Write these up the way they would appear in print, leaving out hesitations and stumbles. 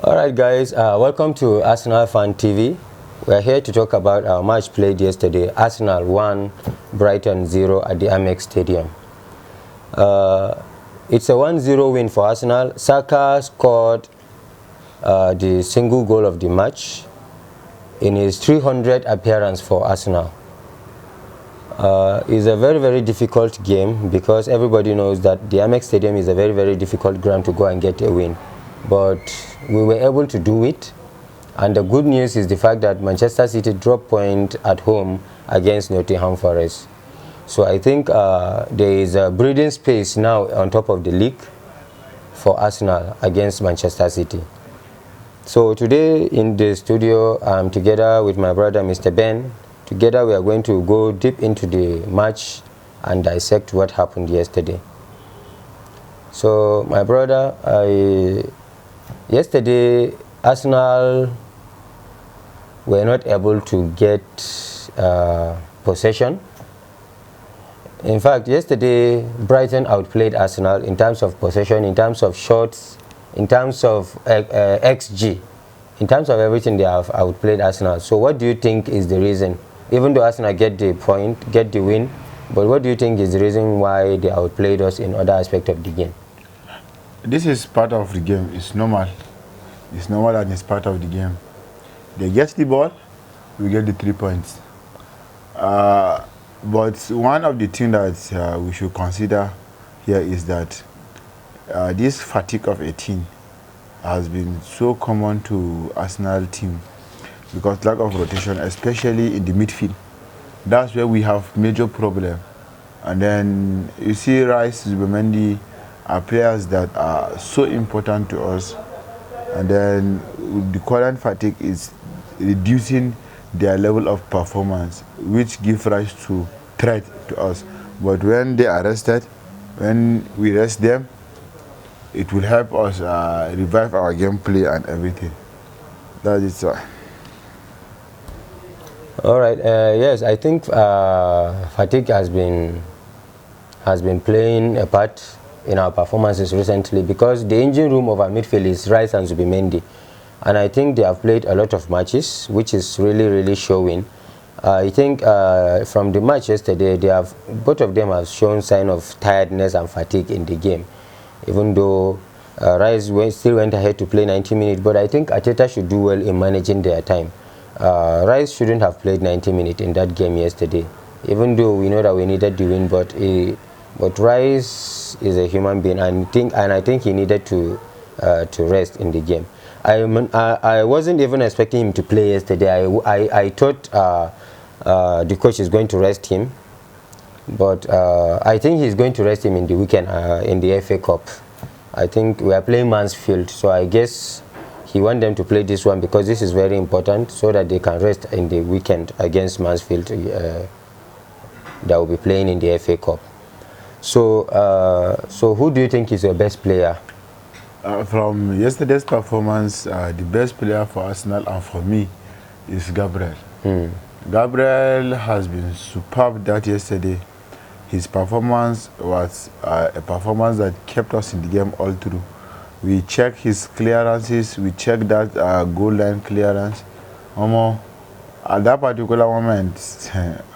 Alright guys, welcome to Arsenal Fan TV. We're here to talk about our match played yesterday. Arsenal 1, Brighton 0 at the Amex Stadium. It's a 1-0 win for Arsenal. Saka scored the single goal of the match in his 300th appearance for Arsenal. It's a very difficult game because everybody knows that the Amex Stadium is a very difficult ground to go and get a win. But we were able to do it, and the good news is the fact that Manchester City dropped point at home against Nottingham Forest. So I think there is a breathing space now on top of the league for Arsenal against Manchester City. So today in the studio I'm together with my brother Mr. Ben. Together we are going to go deep into the match and dissect what happened yesterday. So my brother, yesterday Arsenal were not able to get possession. In fact, yesterday Brighton outplayed Arsenal in terms of possession, in terms of shots, in terms of XG, in terms of everything. They have outplayed Arsenal. So what do you think is the reason? Even though Arsenal get the win, but what do you think is the reason why they outplayed us in other aspects of the game? This is part of the game. It's normal. It's normal and it's part of the game. They get the ball, we get the 3 points. But one of the things that we should consider here is that this fatigue of a team has been so common to Arsenal team because lack of rotation, especially in the midfield. That's where we have major problem. And then you see Rice, Zubimendi are players that are so important to us. And then the current fatigue is reducing their level of performance, which gives rise to threat to us. But when they are rested, when we rest them, it will help us revive our gameplay and everything. That is why. All right. Yes, I think fatigue has been playing a part in our performances recently because the engine room of our midfield is Rice and Zubimendi, and I think they have played a lot of matches, which is really showing. I think from the match yesterday, both of them have shown sign of tiredness and fatigue in the game, even though Rice still went ahead to play 90 minutes. But I think Arteta should do well in managing their time. Rice shouldn't have played 90 minutes in that game yesterday, even though we know that we needed the win. But Rice is a human being, and I think he needed to rest in the game. I wasn't even expecting him to play yesterday. I thought the coach is going to rest him, but I think he's going to rest him in the weekend in the FA Cup. I think we are playing Mansfield, so I guess he wants them to play this one because this is very important, so that they can rest in the weekend against Mansfield that will be playing in the FA Cup. So who do you think is your best player? From yesterday's performance, the best player for Arsenal and for me is Gabriel. Gabriel has been superb that yesterday. His performance was a performance that kept us in the game all through. We checked his clearances, we checked that goal line clearance. At that particular moment,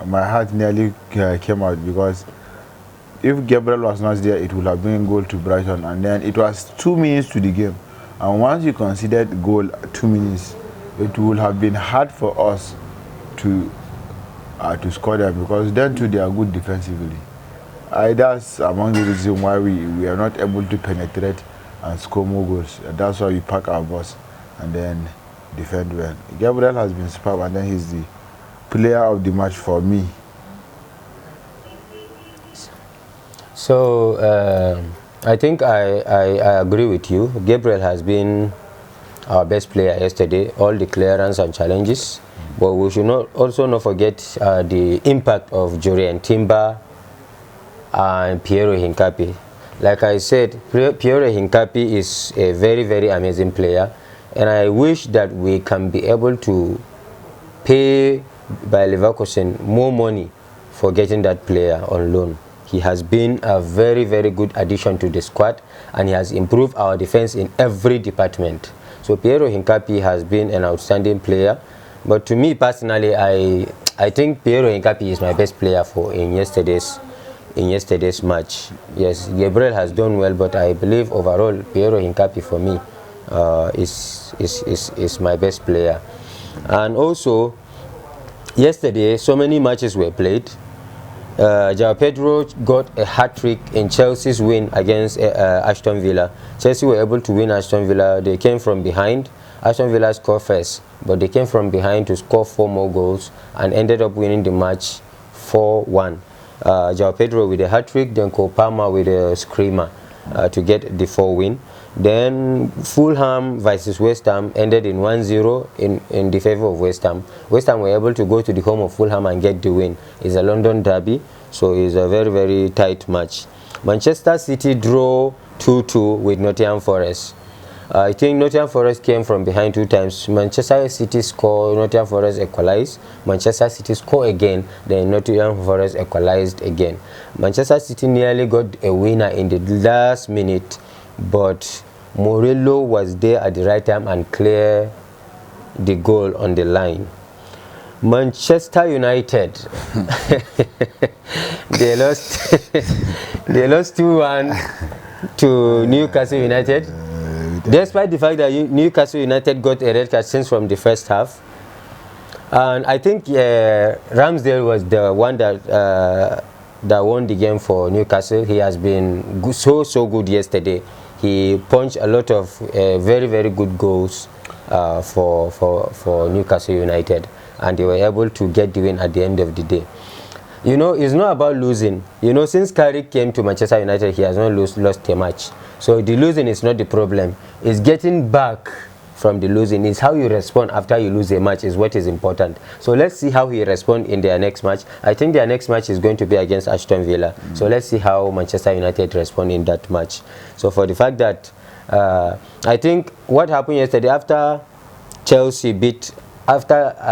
my heart nearly came out because if Gabriel was not there, it would have been a goal to Brighton. And then it was 2 minutes to the game. And once you considered goal 2 minutes, it would have been hard for us to score them because then too they are good defensively. That's among the reasons why we are not able to penetrate and score more goals. That's why we pack our bus and then defend well. Gabriel has been superb, and then he's the player of the match for me. So I think I agree with you. Gabriel has been our best player yesterday, all the clearance and challenges. But we should also not forget the impact of Jurriën Timber and Piero Hincapié. Like I said, Piero Hincapié is a very amazing player, and I wish that we can be able to pay Bayer Leverkusen more money for getting that player on loan. He has been a very good addition to the squad, and he has improved our defense in every department. So Piero Hincapié has been an outstanding player, but to me personally, I think Piero Hincapié is my best player in yesterday's match. Yes, Gabriel has done well, but I believe overall Piero Hincapié for me is my best player. And also yesterday, so many matches were played. João Pedro got a hat-trick in Chelsea's win against Aston Villa. Chelsea were able to win Aston Villa. They came from behind. Aston Villa scored first, but they came from behind to score 4 more goals and ended up winning the match 4-1. João Pedro with a hat-trick, then Cole Palmer with a screamer to get the 4 win. Then Fulham versus West Ham ended in 1-0 in the favor of West Ham. West Ham were able to go to the home of Fulham and get the win. It's a London derby, so it's a very, very tight match. Manchester City draw 2-2 with Nottingham Forest. I think Nottingham Forest came from behind 2 times. Manchester City score, Nottingham Forest equalized. Manchester City score again, then Nottingham Forest equalized again. Manchester City nearly got a winner in the last minute, but Murillo was there at the right time and cleared the goal on the line. Manchester United, they lost they lost 2-1 to Newcastle United, despite the fact that Newcastle United got a red card since from the first half. And I think Ramsdale was the one that won the game for Newcastle. He has been so good yesterday. He punched a lot of very, very good goals for Newcastle United, and they were able to get the win at the end of the day. You know, it's not about losing. You know, since Carrick came to Manchester United, he has not lost a match. So the losing is not the problem. It's getting back from the losing. It's how you respond after you lose a match is what is important. So let's see how he responds in their next match. I think their next match is going to be against Aston Villa. So let's see how Manchester United respond in that match. So for the fact that I think what happened yesterday after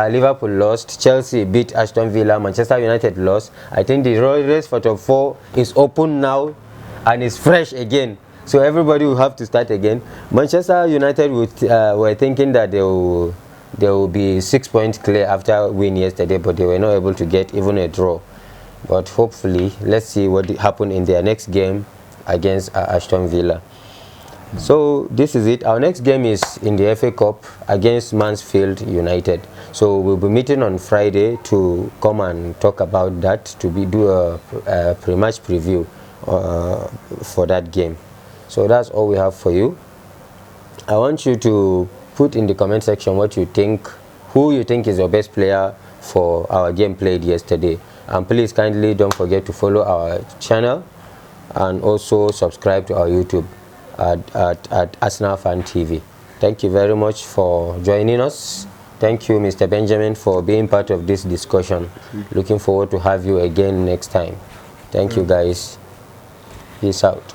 Liverpool lost, Chelsea beat Aston Villa, Manchester United lost, I think the race for top 4 is open now and is fresh again. So everybody will have to start again. Manchester United were thinking that they will be 6 points clear after win yesterday, but they were not able to get even a draw. But hopefully, let's see what happens in their next game against Aston Villa. So this is it. Our next game is in the FA Cup against Mansfield United. So we'll be meeting on Friday to come and talk about that, to do a pre-match preview for that game. So that's all we have for you. I want you to put in the comment section what you think, who you think is your best player for our game played yesterday. And please kindly don't forget to follow our channel and also subscribe to our YouTube at Arsenal Fan TV. Thank you very much for joining us. Thank you, Mr. Benjamin, for being part of this discussion. Looking forward to have you again next time. Thank you, guys. Peace out.